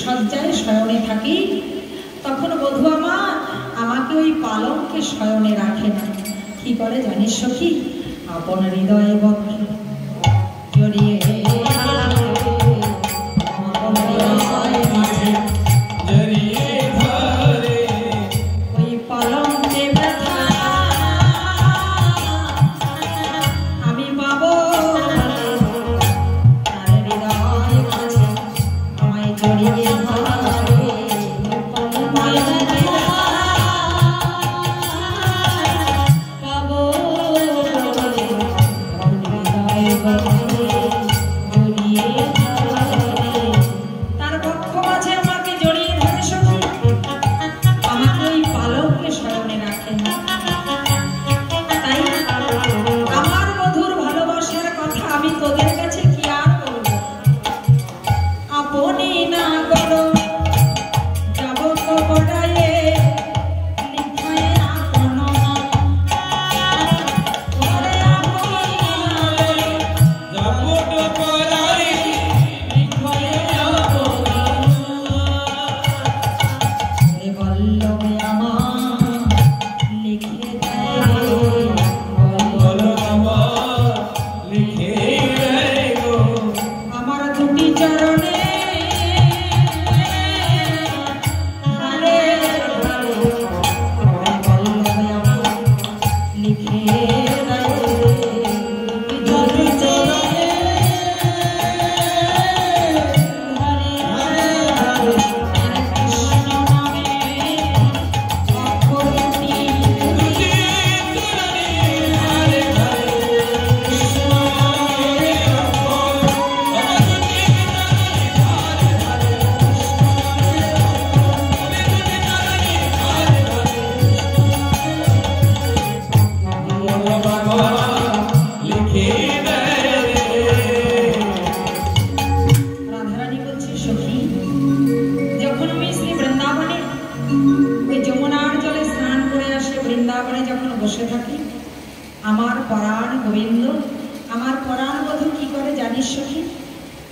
শয্যায় শয়নে থাকি, তখন বধূ আমার আমাকে ওই পালঙ্কে শয়নে রাখে না। কি করে জানিস সখী? আপন হৃদয়ে বক্ষে জড়িয়ে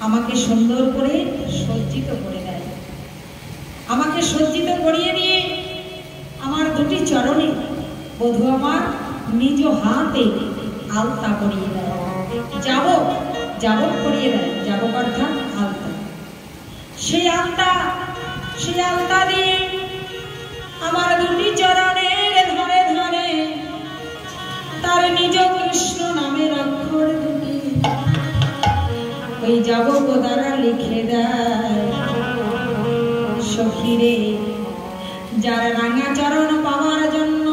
আমাকে সুন্দর করে সজ্জিত করে দেয়। আমাকে সজ্জিত করিয়ে দিয়ে আমার দুটি চরণে বধূ আমার নিজ হাতে আলতা করিয়ে দেয়, যাবক যাবক করিয়ে দেয়। যাবক অর্থাৎ আলতা। সেই আলতা দিয়ে আমার দুটি চরণের ধরে ধরে তার নিজ কৃষ্ণ নামের অক্ষর দুটি ওই যাবক দ্বারা লিখে দেয়। সখীরে, যারা রাঙা চরণ পাওয়ার জন্য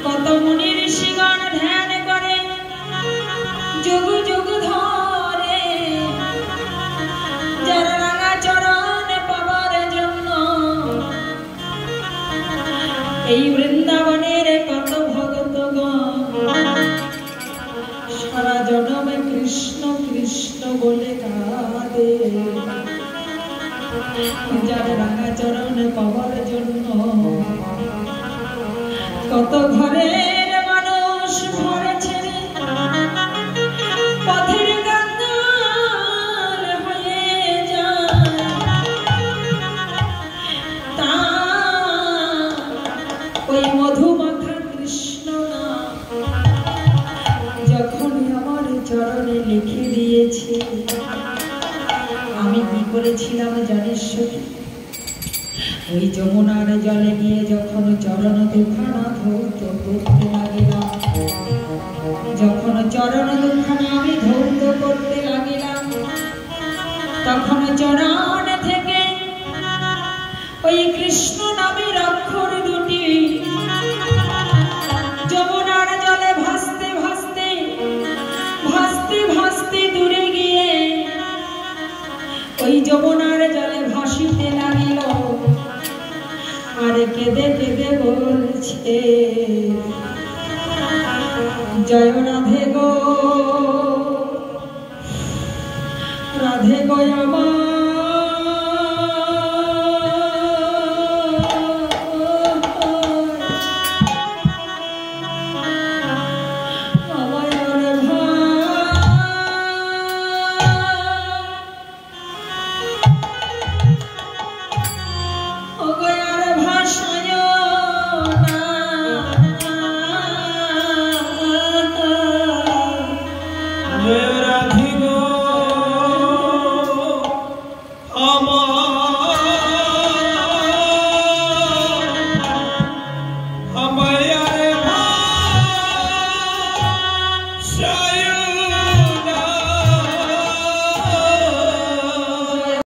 কত মুনি ঋষিগণ ধ্যান করে যুগ যুগ ধরে, যারা রাঙা চরণ পাওয়ার জন্য এই বৃন্দাবনের কত ভক্তগণ সারা জনমে কৃষ্ণ কৃষ্ণ বলে কাঁদে। যারা রাঙা চরণ পাওয়ার জন্য কত ঘরের মানুষ ঘরে ছেড়ে পথের কাঙ্গাল হয়ে যায়, তা ওই মধুমাখা কৃষ্ণ যখন আমার চরণে লিখে দিয়েছে, আমি কি করেছিলাম জানিস? ওই যমুনার জলে গিয়ে যখন চরণ দুখানা ধৌত করতে লাগিলাম, যখন চরণ দুখানা আমি ধৌত করতে লাগিলাম, তখন চরণ থেকে ওই কৃষ্ণ নামের অক্ষর দুটি যমুনার জলে ভাসতে ভাসতে ভাসতে ভাসতে দূরে গিয়ে ওই যমুনার জলে ভাসিতে লাগিল। আর কেঁদে কেঁদে বলছে, জয় রাধে গো, রাধে গো আমার